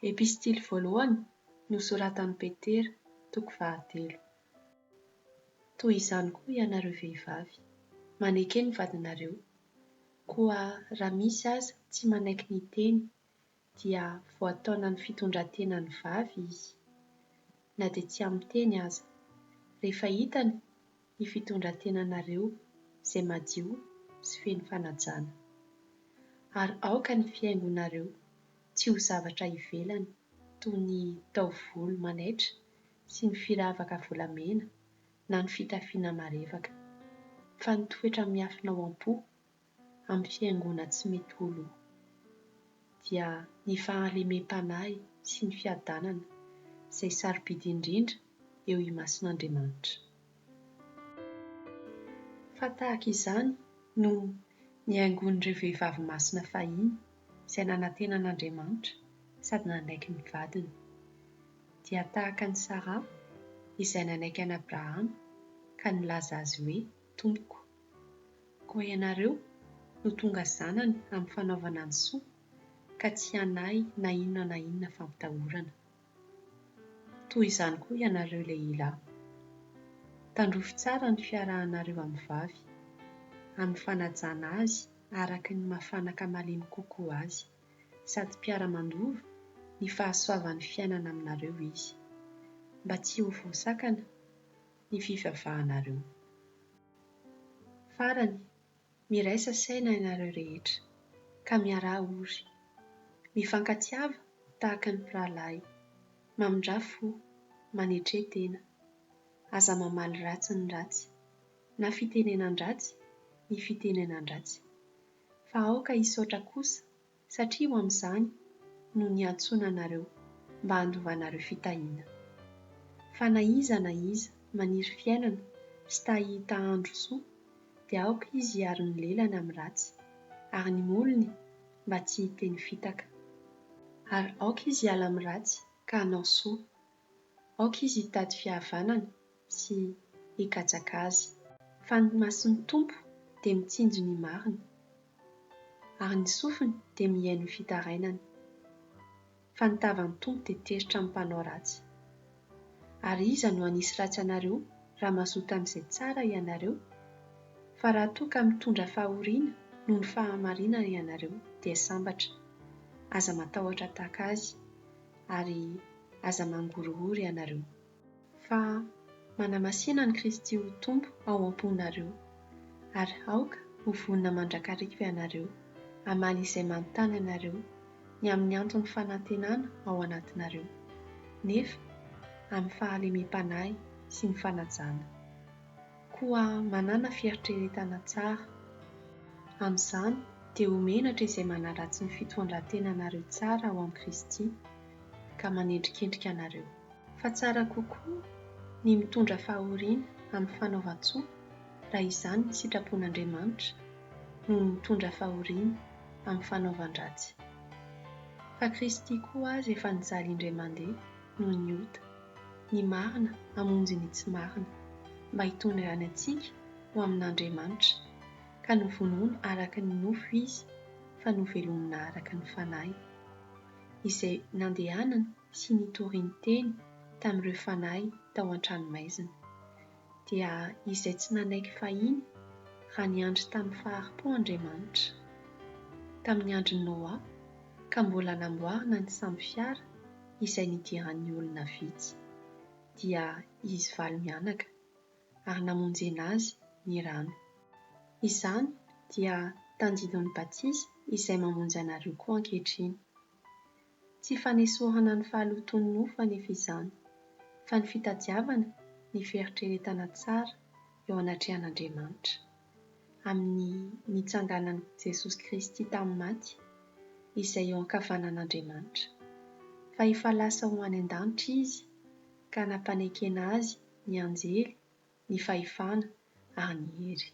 Epistily voalohany nosoratan'i Petera, toko 2. Toy izany koa ianareo vehivavy, manaiky ny vadinareo, koa raha misy aza tsy manaiky ny teny dia voataona ny fitondran-tenany vavy izy, na dia tsy amin'ny teny aza. Rehefa hitany ny fitondran-tenanareo izay madio sy feno fanajana, ary aoka ny fihaingonareo tsy ho zavatra ivelany toy ny taovolo manaitra sy ny firavaka volamena na ny fitafiana marevaka, fa ny toetra miafina ao am-po amin'ny fiaingona tsy mety ho lo, dia ny fahalemem-panahy sy ny fiadanana izay sarobidy indrindra eo imason'Andriamanitra. Fa tahaka izany no nihaingon'ireo vehivavy masina fahiny izay nanantena an'Andriamanitra sady nanaiky ny vadiny, dia tahaka ny Sara izay nanaiky an'i Abrahama ka nilaza azy hoe tompoko. Koa ianareo no tonga zanany amin'ny fanaovana ny soa ka tsy hanahy na inona fampitahorana. Toy izany koa ianareo lehilahy, tandrofo tsara ny fiarahanareo amin'ny vavy, amin'ny fanajana azy araka ny mahafanaka malemy kokoa azy, sady mpiara-mandova ny fahasoavan'ny fiainana aminareo izy, mba tsy ho voasakana ny fivavahanareo. Farany, miraisa saina ianareo rehetra, ka miara-ory, mifankatsiava tahaka ny mpirahalahy, mamindra fo, manetretena, aza mamaly ratsy ny ratsy, na fitenenan-dratsy ny fitenenan-dratsy, fa aoka hisaotra kosa satria ho amin'izany no niantsoana anareo mba handovanareo fitahiana. Fa na iza maniry fiainana sy tahita andro soa, dia aoka izy hiaro ny lelany amin'ny ratsy, ary ny molony mba tsy hiteny fitaka. Ary aoka izy hiala amin'ny ratsy ka hanao soa, aoka izy hitady fihavanana sy hikajaka azy. Fa ny mason'ny Tompo dia mitsinjo ny marina, ary ny sofiny dia mihaino ny fitarainana. Fa ny tavan'ny Tompo dia teritra amin'ny mpanao ratsy. Ary iza no hanisy ratsy anareo raha mazoto amin'izay tsara ianareo? Fa raha toa ka mitondra fahoriana noho ny fahamarinana ianareo dia sambatra, aza matahotra tahaka azy, ary aza mangorohory ianareo. Fa manamasina ny Kristy ho Tompo ao am-ponareo, ary aoka ho vonona mandrakariva ianareo, hamaly izay manontany ianareo ny amin'ny antony fanantenana ao anatinareo, nefa amin'ny fahalemem-panahy sy ny fanajana. Koa manana fieritreretana tsara. Amin'izany dia homenatra izay manaratsy ny fitondran-tenanareo tsara ao amin'ny Kristy, ka manendrikendrika anareo. Fa tsara kokoa ny mitondra fahoriana amin'ny fanaovan-tsoa raha izany ny sitrapon'Andriamanitra noho ny mitondra fahoriana amin'ny fanaovan-dratsy. Fa Kristy koa azy efa nijaly indray mandeha noho ny ota, ny marina hamonjy ny tsy marina, mba hitondra ny antsika ho amin'Andriamanitra, ka novonoina araka ny nofo izy fa novelomina araka ny fanahy, izay nandehanana sy nitoriany teny tamin'ireo fanahy tao an-tranomaizina, dia izay tsy nanaiky fahiny raha niandry tamin'ny faharipo-Andriamanitra tamin'ny andro Noa, ka mbola namboarina ny samby fiara izay nidiran'ny olona vitsy, dia izy valo mianaka, ary namonjena azy ny rano. Izany dia tandidon'ny batisa izay mamonjy anareo koa ankehitriny. Tsy fanesorana ny fahaloton'ny nofo anefa izany, fa ny fitadiavana ny fieritreretana tsara eo anatrehan'Andriamanitra, amin'ny nitsanganan'i Jesosy Kristy tamin'ny maty, izay eo ankavanan'Andriamanitra. Fa efa lasa ho any an-danitra izy, ka nampanekena azy ny anjely, ny fahefana ary ny hery.